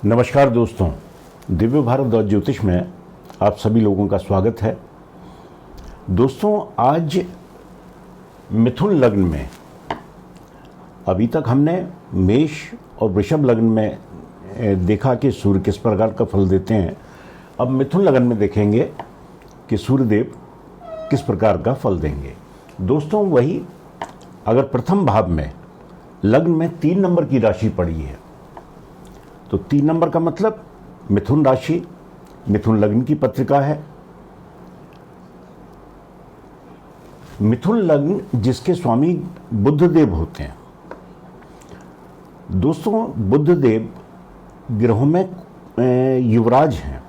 नमस्कार दोस्तों, दिव्य भारत और ज्योतिष में आप सभी लोगों का स्वागत है। दोस्तों, आज मिथुन लग्न में, अभी तक हमने मेष और वृषभ लग्न में देखा कि सूर्य किस प्रकार का फल देते हैं। अब मिथुन लग्न में देखेंगे कि सूर्यदेव किस प्रकार का फल देंगे। दोस्तों, वही अगर प्रथम भाव में लग्न में 3 नंबर की राशि पड़ी है तो 3 नंबर का मतलब मिथुन राशि, मिथुन लग्न की पत्रिका है। मिथुन लग्न जिसके स्वामी बुधदेव होते हैं। दोस्तों, बुधदेव ग्रहों में युवराज हैं,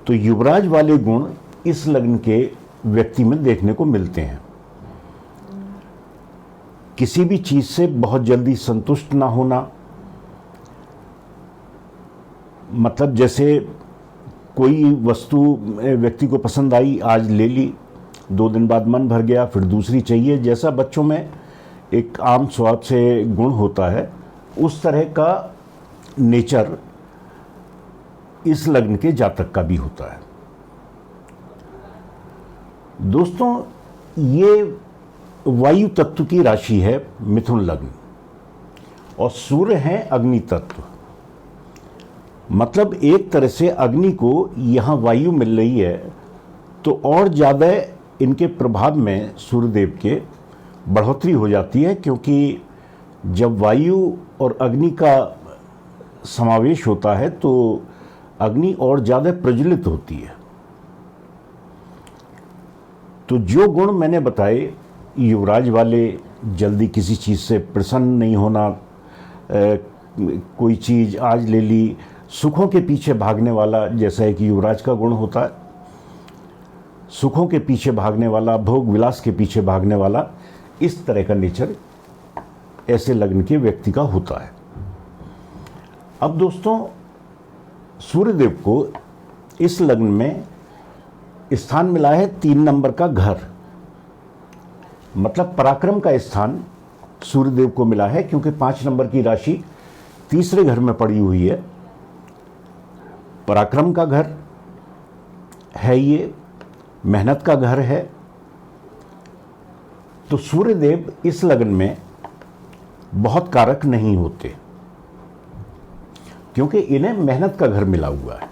तो युवराज वाले गुण इस लग्न के व्यक्ति में देखने को मिलते हैं। किसी भी चीज से बहुत जल्दी संतुष्ट ना होना, मतलब जैसे कोई वस्तु व्यक्ति को पसंद आई, आज ले ली, 2 दिन बाद मन भर गया, फिर दूसरी चाहिए। जैसा बच्चों में एक आम स्वभाव से गुण होता है, उस तरह का नेचर इस लग्न के जातक का भी होता है। दोस्तों, ये वायु तत्व की राशि है मिथुन लग्न, और सूर्य है अग्नि तत्व। मतलब एक तरह से अग्नि को यहाँ वायु मिल रही है, तो और ज़्यादा इनके प्रभाव में सूर्यदेव के बढ़ोतरी हो जाती है, क्योंकि जब वायु और अग्नि का समावेश होता है तो अग्नि और ज़्यादा प्रज्वलित होती है। तो जो गुण मैंने बताए, युवराज वाले, जल्दी किसी चीज़ से प्रसन्न नहीं होना, कोई चीज़ आज ले ली, सुखों के पीछे भागने वाला, जैसा है कि युवराज का गुण होता है, सुखों के पीछे भागने वाला, भोग विलास के पीछे भागने वाला, इस तरह का नेचर ऐसे लग्न के व्यक्ति का होता है। अब दोस्तों, सूर्यदेव को इस लग्न में स्थान मिला है 3 नंबर का घर, मतलब पराक्रम का स्थान सूर्यदेव को मिला है, क्योंकि 5 नंबर की राशि तीसरे घर में पड़ी हुई है। पराक्रम का घर है, ये मेहनत का घर है। तो सूर्यदेव इस लग्न में बहुत कारक नहीं होते, क्योंकि इन्हें मेहनत का घर मिला हुआ है,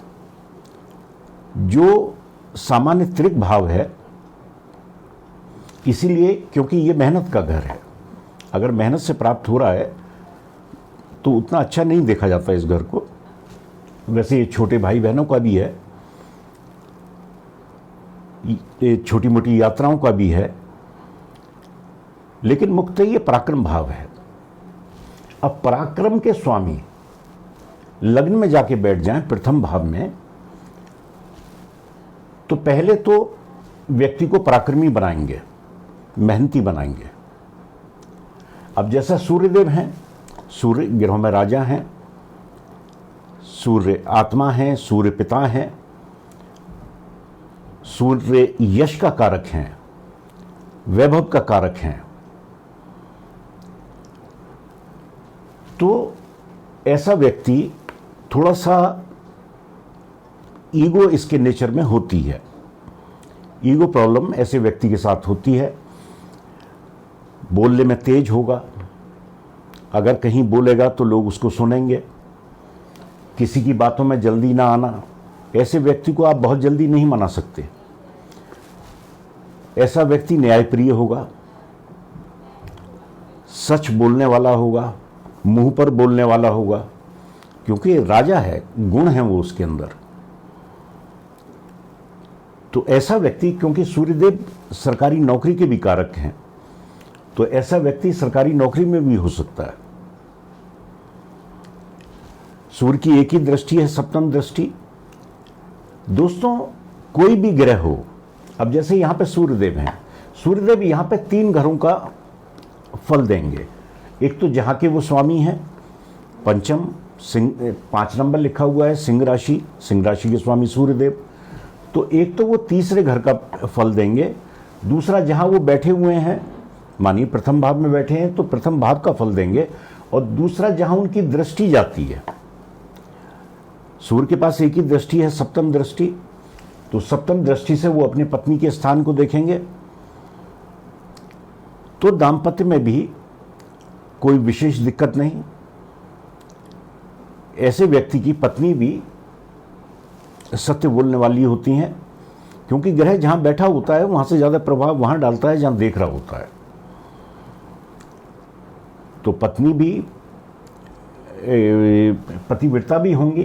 जो सामान्य त्रिक भाव है। इसीलिए, क्योंकि ये मेहनत का घर है, अगर मेहनत से प्राप्त हो रहा है तो उतना अच्छा नहीं देखा जाता इस घर को। वैसे ये छोटे भाई बहनों का भी है, ये छोटी मोटी यात्राओं का भी है, लेकिन मुख्यतः ये पराक्रम भाव है। अब पराक्रम के स्वामी लग्न में जाके बैठ जाएं प्रथम भाव में, तो पहले तो व्यक्ति को पराक्रमी बनाएंगे, मेहनती बनाएंगे। अब जैसा सूर्यदेव हैं, सूर्य ग्रहों में राजा हैं, सूर्य आत्मा हैं, सूर्य पिता हैं, सूर्य यश का कारक हैं, वैभव का कारक हैं। तो ऐसा व्यक्ति थोड़ा सा ईगो इसके नेचर में होती है, ईगो प्रॉब्लम ऐसे व्यक्ति के साथ होती है। बोलने में तेज होगा, अगर कहीं बोलेगा तो लोग उसको सुनेंगे, किसी की बातों में जल्दी ना आना। ऐसे व्यक्ति को आप बहुत जल्दी नहीं मना सकते। ऐसा व्यक्ति न्यायप्रिय होगा, सच बोलने वाला होगा, मुंह पर बोलने वाला होगा, क्योंकि राजा है, गुण है वो उसके अंदर। तो ऐसा व्यक्ति, क्योंकि सूर्यदेव सरकारी नौकरी के भी कारक हैं, तो ऐसा व्यक्ति सरकारी नौकरी में भी हो सकता है। सूर्य की एक ही दृष्टि है, सप्तम दृष्टि। दोस्तों, कोई भी ग्रह हो, अब जैसे यहां पे सूर्यदेव हैं, सूर्यदेव यहां पे 3 घरों का फल देंगे। एक तो जहां के वो स्वामी हैं, पंचम सिंह, 5 नंबर लिखा हुआ है, सिंह राशि, सिंह राशि के स्वामी सूर्यदेव। तो एक तो वो तीसरे घर का फल देंगे, दूसरा जहां वो बैठे हुए हैं, मानिए प्रथम भाव में बैठे हैं तो प्रथम भाव का फल देंगे, और दूसरा जहां उनकी दृष्टि जाती है, सूर्य के पास एक ही दृष्टि है, सप्तम दृष्टि, तो सप्तम दृष्टि से वो अपनी पत्नी के स्थान को देखेंगे, तो दाम्पत्य में भी कोई विशेष दिक्कत नहीं। ऐसे व्यक्ति की पत्नी भी सत्य बोलने वाली होती हैं, क्योंकि ग्रह जहां बैठा होता है वहां से ज्यादा प्रभाव वहां डालता है जहां देख रहा होता है। तो पत्नी भी पतिव्रता भी होंगी,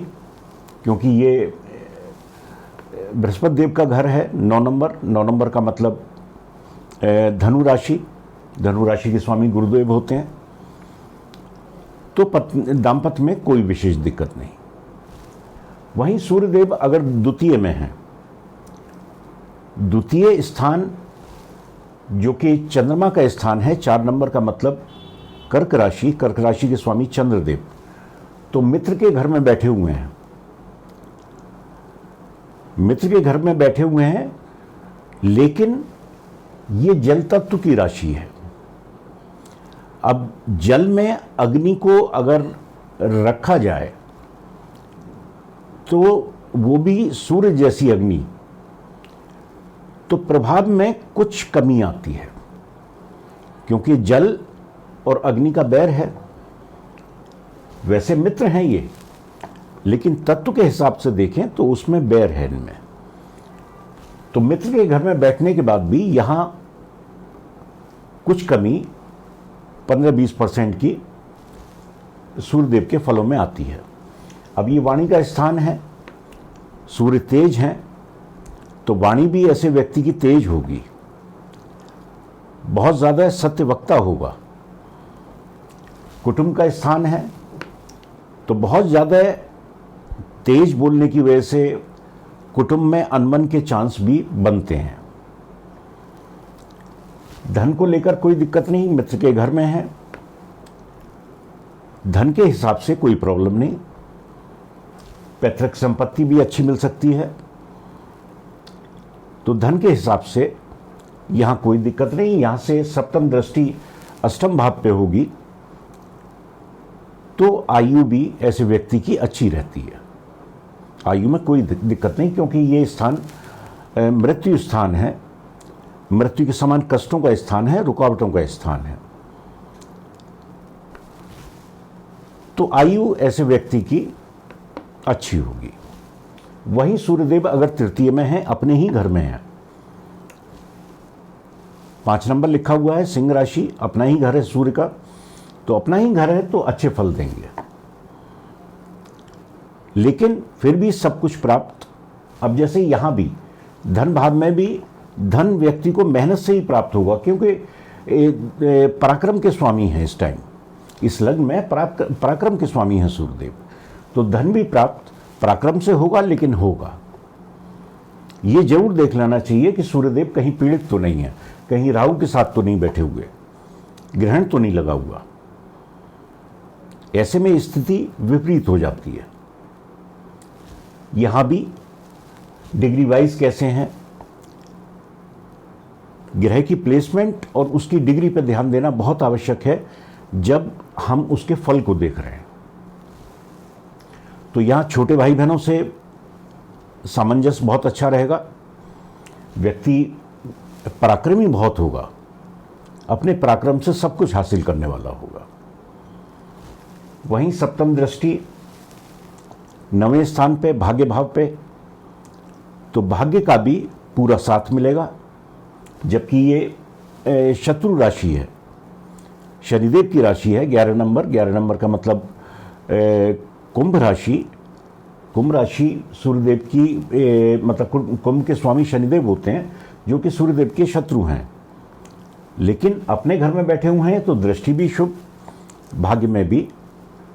क्योंकि ये बृहस्पति देव का घर है। 9 नंबर का मतलब धनु राशि के स्वामी गुरुदेव होते हैं। तो दाम्पत्य में कोई विशेष दिक्कत नहीं। वहीं सूर्यदेव अगर द्वितीय में है, द्वितीय स्थान जो कि चंद्रमा का स्थान है, 4 नंबर का मतलब कर्क राशि के स्वामी चंद्रदेव, तो मित्र के घर में बैठे हुए हैं। मित्र के घर में बैठे हुए हैं, लेकिन ये जल तत्व की राशि है। अब जल में अग्नि को अगर रखा जाए तो वो भी सूर्य जैसी अग्नि, तो प्रभाव में कुछ कमी आती है, क्योंकि जल और अग्नि का बैर है। वैसे मित्र हैं ये, लेकिन तत्व के हिसाब से देखें तो उसमें बैर है इनमें। तो मित्र के घर में बैठने के बाद भी यहां कुछ कमी 15-20% की सूर्यदेव के फलों में आती है। अब ये वाणी का स्थान है, सूर्य तेज हैं, तो वाणी भी ऐसे व्यक्ति की तेज होगी, बहुत ज्यादा सत्यवक्ता होगा। कुटुंब का स्थान है, तो बहुत ज्यादा तेज बोलने की वजह से कुटुंब में अनबन के चांस भी बनते हैं। धन को लेकर कोई दिक्कत नहीं, मित्र के घर में है, धन के हिसाब से कोई प्रॉब्लम नहीं। पैतृक संपत्ति भी अच्छी मिल सकती है, तो धन के हिसाब से यहां कोई दिक्कत नहीं। यहां से सप्तम दृष्टि अष्टम भाव पे होगी, तो आयु भी ऐसे व्यक्ति की अच्छी रहती है। आयु में कोई दिक्कत नहीं, क्योंकि ये स्थान मृत्यु स्थान है, मृत्यु के समान कष्टों का स्थान है, रुकावटों का स्थान है। तो आयु ऐसे व्यक्ति की अच्छी होगी। वहीं सूर्यदेव अगर तृतीय में है, अपने ही घर में है, 5 नंबर लिखा हुआ है, सिंह राशि, अपना ही घर है सूर्य का, तो अपना ही घर है तो अच्छे फल देंगे। लेकिन फिर भी सब कुछ प्राप्त, अब जैसे यहां भी धन भाव में भी धन व्यक्ति को मेहनत से ही प्राप्त होगा, क्योंकि पराक्रम के स्वामी हैं इस टाइम, इस लग्न में पराक्रम के स्वामी हैं सूर्यदेव, तो धन भी प्राप्त पराक्रम से होगा, लेकिन होगा। ये जरूर देख लेना चाहिए कि सूर्यदेव कहीं पीड़ित तो नहीं है, कहीं राहु के साथ तो नहीं बैठे हुए, ग्रहण तो नहीं लगा हुआ। ऐसे में स्थिति विपरीत हो जाती है। यहां भी डिग्री वाइज कैसे हैं, ग्रह की प्लेसमेंट और उसकी डिग्री पर ध्यान देना बहुत आवश्यक है जब हम उसके फल को देख रहे हैं। तो यहां छोटे भाई बहनों से सामंजस्य बहुत अच्छा रहेगा। व्यक्ति पराक्रमी बहुत होगा, अपने पराक्रम से सब कुछ हासिल करने वाला होगा। वहीं सप्तम दृष्टि 9वें स्थान पे, भाग्य भाव पे, तो भाग्य का भी पूरा साथ मिलेगा। जबकि ये शत्रु राशि है, शनिदेव की राशि है, 11 नंबर का मतलब कुंभ राशि सूर्यदेव की मतलब कुंभ के स्वामी शनिदेव होते हैं, जो कि सूर्यदेव के शत्रु हैं। लेकिन अपने घर में बैठे हुए हैं तो दृष्टि भी शुभ, भाग्य में भी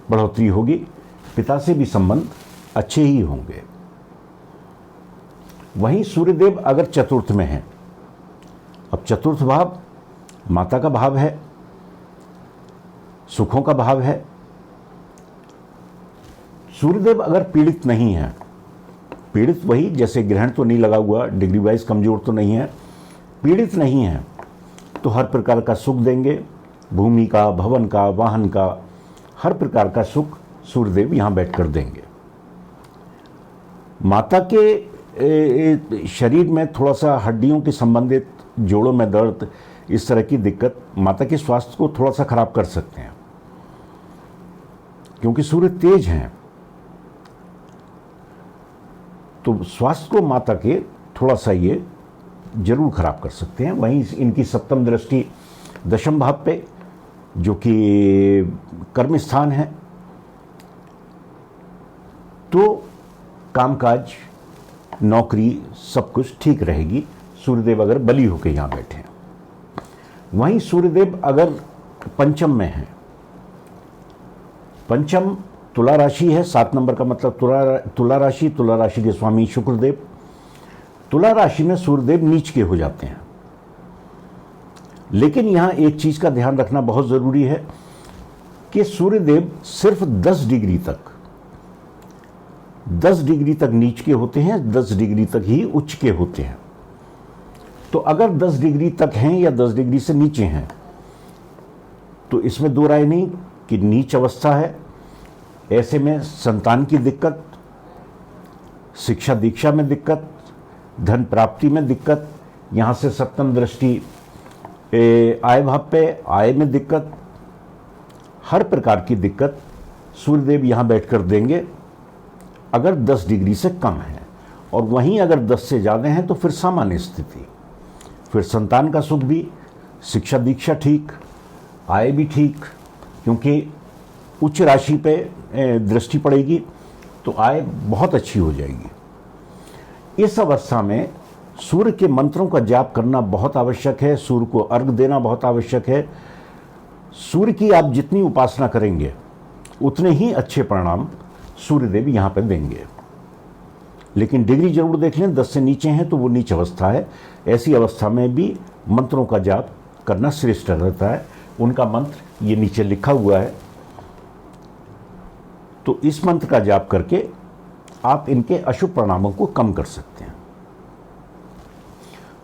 बढ़ोतरी होगी, पिता से भी संबंध अच्छे ही होंगे। वहीं सूर्यदेव अगर चतुर्थ में है, अब चतुर्थ भाव माता का भाव है, सुखों का भाव है। सूर्यदेव अगर पीड़ित नहीं है, पीड़ित वही जैसे ग्रहण तो नहीं लगा हुआ, डिग्री वाइज कमजोर तो नहीं है, पीड़ित नहीं है, तो हर प्रकार का सुख देंगे, भूमि का, भवन का, वाहन का, हर प्रकार का सुख सूर्यदेव यहाँ बैठकर देंगे। माता के शरीर में थोड़ा सा हड्डियों के संबंधित, जोड़ों में दर्द, इस तरह की दिक्कत माता के स्वास्थ्य को थोड़ा सा खराब कर सकते हैं, क्योंकि सूर्य तेज हैं, तो स्वास्थ्य को माता के थोड़ा सा ये जरूर खराब कर सकते हैं। वहीं इनकी सप्तम दृष्टि दशम भाव पे, जो कि कर्म स्थान है, तो कामकाज, नौकरी, सब कुछ ठीक रहेगी सूर्यदेव अगर बली होकर यहाँ बैठे हैं। वहीं सूर्यदेव अगर पंचम में है, पंचम तुला राशि है, 7 नंबर का मतलब तुला राशि, तुला राशि के स्वामी शुक्रदेव, तुला राशि में सूर्यदेव नीच के हो जाते हैं। लेकिन यहां एक चीज का ध्यान रखना बहुत जरूरी है कि सूर्यदेव सिर्फ 10 डिग्री तक नीच के होते हैं, 10 डिग्री तक ही उच्च के होते हैं। तो अगर 10 डिग्री तक हैं या 10 डिग्री से नीचे हैं, तो इसमें दो राय नहीं कि नीच अवस्था है। ऐसे में संतान की दिक्कत, शिक्षा दीक्षा में दिक्कत, धन प्राप्ति में दिक्कत, यहाँ से सप्तम दृष्टि आय भाव पे, आय में दिक्कत, हर प्रकार की दिक्कत सूर्यदेव यहाँ बैठकर देंगे अगर 10 डिग्री से कम है। और वहीं अगर 10 से ज़्यादा हैं तो फिर सामान्य स्थिति, फिर संतान का सुख भी, शिक्षा दीक्षा ठीक, आय भी ठीक, क्योंकि उच्च राशि पे दृष्टि पड़ेगी तो आय बहुत अच्छी हो जाएगी। इस अवस्था में सूर्य के मंत्रों का जाप करना बहुत आवश्यक है, सूर्य को अर्घ देना बहुत आवश्यक है। सूर्य की आप जितनी उपासना करेंगे उतने ही अच्छे परिणाम सूर्यदेव यहाँ पर देंगे। लेकिन डिग्री जरूर देख लें, 10 से नीचे हैं तो वो नीच अवस्था है। ऐसी अवस्था में भी मंत्रों का जाप करना श्रेष्ठ रहता है। उनका मंत्र ये नीचे लिखा हुआ है, तो इस मंत्र का जाप करके आप इनके अशुभ परिणामों को कम कर सकते हैं।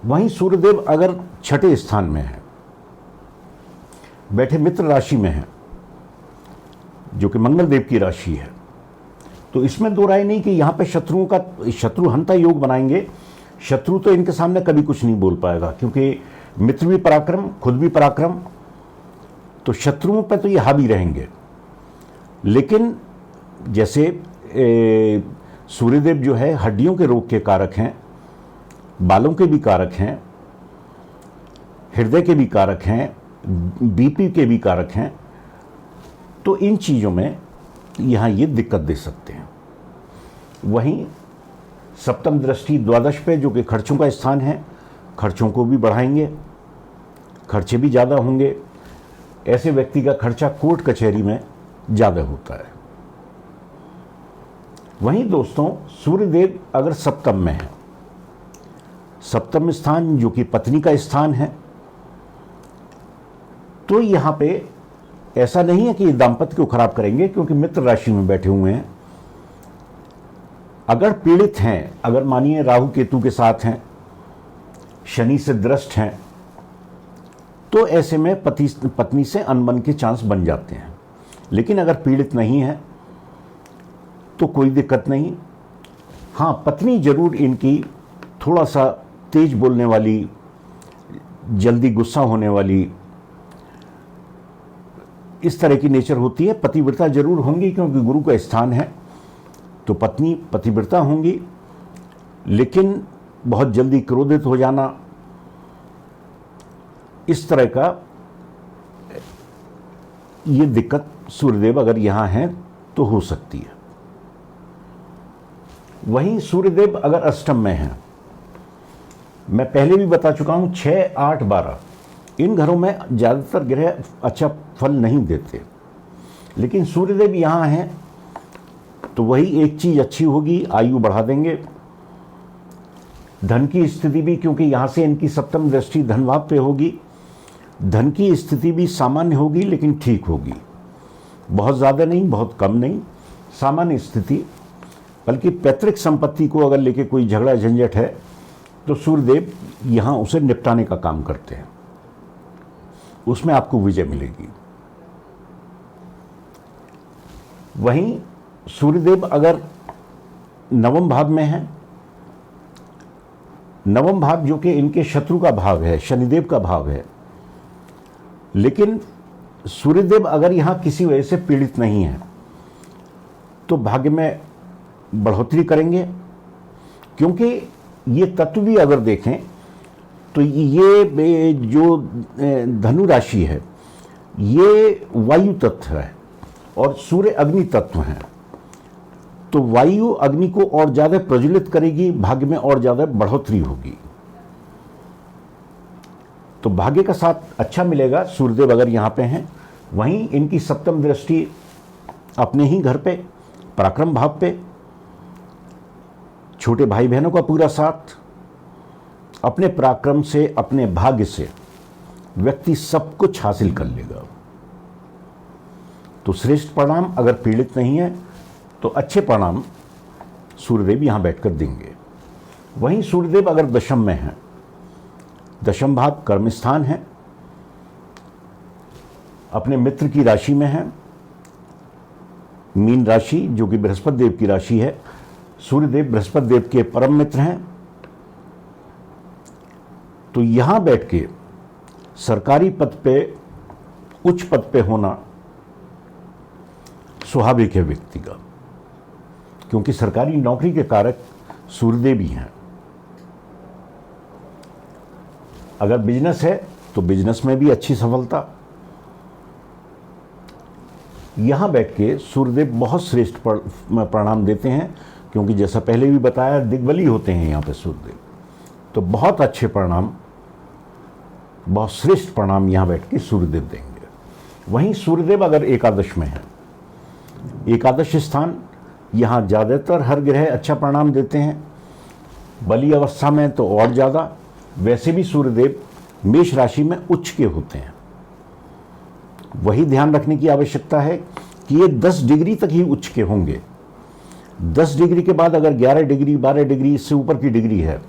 वहीं सूर्यदेव अगर छठे स्थान में है, बैठे मित्र राशि में है, जो कि मंगल देव की राशि है, तो इसमें दो राय नहीं कि यहाँ पे शत्रुहंता योग बनाएंगे। शत्रु तो इनके सामने कभी कुछ नहीं बोल पाएगा, क्योंकि मित्र भी पराक्रम, खुद भी पराक्रम, तो शत्रुओं पे तो ये हावी रहेंगे। लेकिन जैसे सूर्यदेव जो है हड्डियों के रोग के कारक हैं, बालों के भी कारक हैं, हृदय के भी कारक हैं, बीपी के भी कारक हैं, तो इन चीज़ों में यहाँ ये दिक्कत दे सकते हैं। वहीं सप्तम दृष्टि द्वादश पे, जो कि खर्चों का स्थान है, खर्चों को भी बढ़ाएंगे, खर्चे भी ज़्यादा होंगे। ऐसे व्यक्ति का खर्चा कोर्ट कचहरी में ज़्यादा होता है। वहीं दोस्तों सूर्यदेव अगर सप्तम में है, सप्तम स्थान जो कि पत्नी का स्थान है, तो यहाँ पे ऐसा नहीं है कि दाम्पत्य को खराब करेंगे, क्योंकि मित्र राशि में बैठे हुए हैं। अगर पीड़ित हैं, अगर मानिए राहु केतु के साथ हैं, शनि से दृष्ट हैं, तो ऐसे में पत्नी से अनबन के चांस बन जाते हैं। लेकिन अगर पीड़ित नहीं है तो कोई दिक्कत नहीं। हाँ, पत्नी जरूर इनकी थोड़ा सा तेज बोलने वाली, जल्दी गुस्सा होने वाली, इस तरह की नेचर होती है। पतिव्रता जरूर होंगी, क्योंकि गुरु का स्थान है, तो पत्नी पतिव्रता होंगी, लेकिन बहुत जल्दी क्रोधित हो जाना, इस तरह का ये दिक्कत सूर्यदेव अगर यहाँ हैं तो हो सकती है। वहीं सूर्यदेव अगर अष्टम में है, मैं पहले भी बता चुका हूं, 6, 8, 12 इन घरों में ज़्यादातर ग्रह अच्छा फल नहीं देते। लेकिन सूर्यदेव यहाँ हैं तो वही एक चीज़ अच्छी होगी, आयु बढ़ा देंगे। धन की स्थिति भी, क्योंकि यहाँ से इनकी सप्तम दृष्टि धन भाव पे होगी, धन की स्थिति भी सामान्य होगी, लेकिन ठीक होगी। बहुत ज़्यादा नहीं, बहुत कम नहीं, सामान्य स्थिति। बल्कि पैतृक संपत्ति को अगर लेके कोई झगड़ा झंझट है तो सूर्यदेव यहाँ उसे निपटाने का काम करते हैं, उसमें आपको विजय मिलेगी। वहीं सूर्यदेव अगर नवम भाव में है, नवम भाव जो कि इनके शत्रु का भाव है, शनिदेव का भाव है, लेकिन सूर्यदेव अगर यहां किसी वजह से पीड़ित नहीं है तो भाग्य में बढ़ोतरी करेंगे, क्योंकि ये तत्व भी अगर देखें तो ये जो धनु राशि है ये वायु तत्व है और सूर्य अग्नि तत्व है, तो वायु अग्नि को और ज्यादा प्रज्वलित करेगी, भाग्य में और ज्यादा बढ़ोतरी होगी। तो भाग्य का साथ अच्छा मिलेगा सूर्यदेव अगर यहां पे हैं। वहीं इनकी सप्तम दृष्टि अपने ही घर पे, पराक्रम भाव पे, छोटे भाई बहनों का पूरा साथ, अपने पराक्रम से, अपने भाग्य से व्यक्ति सब कुछ हासिल कर लेगा। तो श्रेष्ठ परिणाम अगर पीड़ित नहीं है तो अच्छे परिणाम सूर्यदेव यहां बैठकर देंगे। वहीं सूर्यदेव अगर दशम में है, दशम भाव कर्म स्थान है, अपने मित्र की राशि में है, मीन राशि जो कि बृहस्पति देव की राशि है, सूर्यदेव बृहस्पति देव के परम मित्र हैं, तो यहां बैठ के सरकारी पद पे, उच्च पद पे होना स्वाभाविक है व्यक्ति का, क्योंकि सरकारी नौकरी के कारक सूर्यदेव ही हैं। अगर बिजनेस है तो बिजनेस में भी अच्छी सफलता। यहां बैठ के सूर्यदेव बहुत श्रेष्ठ परिणाम देते हैं, क्योंकि जैसा पहले भी बताया दिग्बली होते हैं यहां पे सूर्यदेव, तो बहुत अच्छे परिणाम, बहुत श्रेष्ठ परिणाम यहां बैठ के सूर्यदेव देंगे। वहीं सूर्यदेव अगर एकादश में है, एकादश स्थान, यहां ज्यादातर हर ग्रह अच्छा परिणाम देते हैं, बली अवस्था में तो और ज्यादा। वैसे भी सूर्यदेव मेष राशि में उच्च के होते हैं। वही ध्यान रखने की आवश्यकता है कि ये 10 डिग्री तक ही उच्च के होंगे। 10 डिग्री के बाद अगर 11 डिग्री, 12 डिग्री, इससे ऊपर की डिग्री है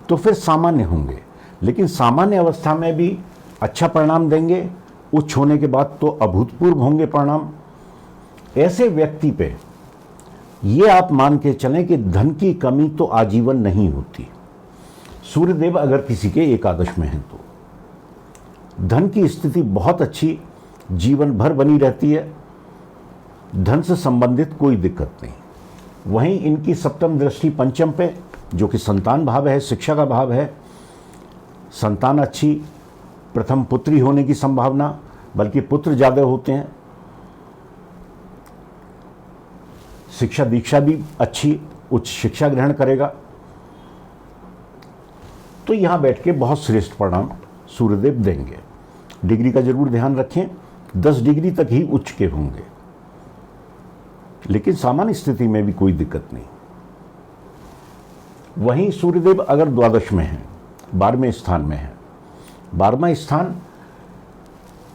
तो फिर सामान्य होंगे, लेकिन सामान्य अवस्था में भी अच्छा परिणाम देंगे। उच्च होने के बाद तो अभूतपूर्व होंगे परिणाम। ऐसे व्यक्ति पे ये आप मान के चलें कि धन की कमी तो आजीवन नहीं होती। सूर्यदेव अगर किसी के एकादश में हैं तो धन की स्थिति बहुत अच्छी जीवन भर बनी रहती है, धन से संबंधित कोई दिक्कत नहीं। वहीं इनकी सप्तम दृष्टि पंचम पे, जो कि संतान भाव है, शिक्षा का भाव है, संतान अच्छी, प्रथम पुत्री होने की संभावना, बल्कि पुत्र ज्यादा होते हैं, शिक्षा दीक्षा भी अच्छी, उच्च शिक्षा ग्रहण करेगा। तो यहां बैठ के बहुत श्रेष्ठ परिणाम सूर्यदेव देंगे। डिग्री का जरूर ध्यान रखें, 10 डिग्री तक ही उच्च के होंगे, लेकिन सामान्य स्थिति में भी कोई दिक्कत नहीं। वहीं सूर्यदेव अगर द्वादश में है, 12वें स्थान में है, 12वां स्थान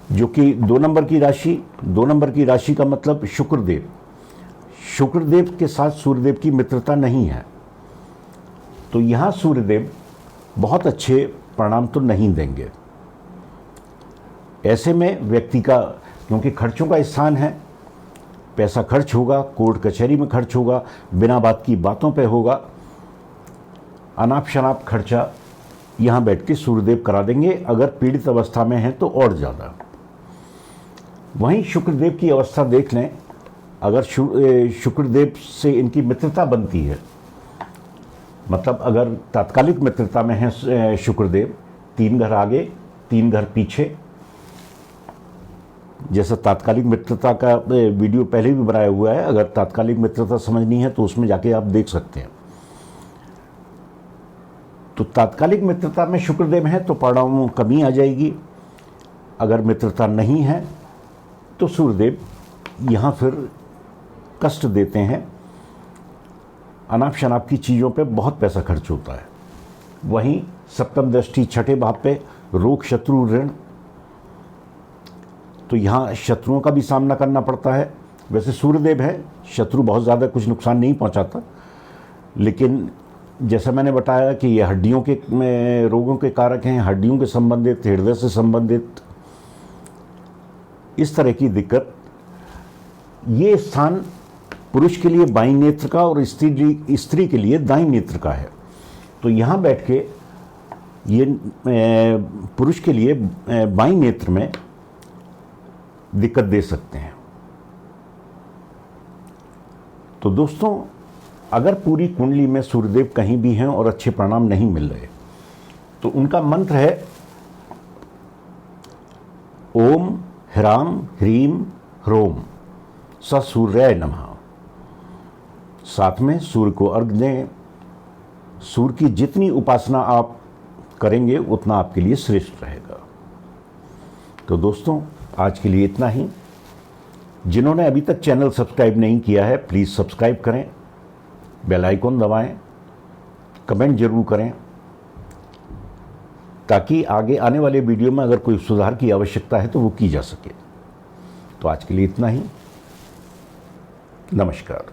जो कि 2 नंबर की राशि, 2 नंबर की राशि का मतलब शुक्रदेव, शुक्रदेव के साथ सूर्यदेव की मित्रता नहीं है, तो यहां सूर्यदेव बहुत अच्छे परिणाम तो नहीं देंगे। ऐसे में व्यक्ति का, क्योंकि खर्चों का स्थान है, पैसा खर्च होगा, कोर्ट कचहरी में खर्च होगा, बिना बात की बातों पे होगा, अनाप शनाप खर्चा यहां बैठ के सूर्यदेव करा देंगे। अगर पीड़ित अवस्था में है तो और ज्यादा। वहीं शुक्रदेव की अवस्था देख लें, अगर शुक्रदेव से इनकी मित्रता बनती है, मतलब अगर तात्कालिक मित्रता में है शुक्रदेव, 3 घर आगे 3 घर पीछे, जैसा तात्कालिक मित्रता का वीडियो पहले भी बनाया हुआ है, अगर तात्कालिक मित्रता समझनी है तो उसमें जाके आप देख सकते हैं। तो तात्कालिक मित्रता में शुक्रदेव है तो परिणामों में कमी आ जाएगी। अगर मित्रता नहीं है तो सूर्यदेव यहाँ फिर कष्ट देते हैं, अनाप शनाप की चीज़ों पे बहुत पैसा खर्च होता है। वहीं सप्तम दृष्टि छठे भाव पे, रोग शत्रु ऋण, तो यहाँ शत्रुओं का भी सामना करना पड़ता है। वैसे सूर्यदेव है, शत्रु बहुत ज़्यादा कुछ नुकसान नहीं पहुँचाता, लेकिन जैसा मैंने बताया कि ये हड्डियों के रोगों के कारक हैं, हड्डियों के संबंधित, हृदय से संबंधित इस तरह की दिक्कत ये स्थान पुरुष के लिए बाईं नेत्र का और स्त्री के लिए दाईं नेत्र का है। तो यहाँ बैठ के ये पुरुष के लिए बाईं नेत्र में दिक्कत दे सकते हैं। तो दोस्तों, अगर पूरी कुंडली में सूर्यदेव कहीं भी हैं और अच्छे परिणाम नहीं मिल रहे, तो उनका मंत्र है ओम ह्राम ह्रीम ह्रोम स सूर्याय नमः। साथ में सूर्य को अर्घ्य दें। सूर्य की जितनी उपासना आप करेंगे उतना आपके लिए श्रेष्ठ रहेगा। तो दोस्तों, आज के लिए इतना ही। जिन्होंने अभी तक चैनल सब्सक्राइब नहीं किया है, प्लीज़ सब्सक्राइब करें, बेल आइकन दबाएं, कमेंट जरूर करें, ताकि आगे आने वाले वीडियो में अगर कोई सुधार की आवश्यकता है तो वो की जा सके। तो आज के लिए इतना ही। नमस्कार।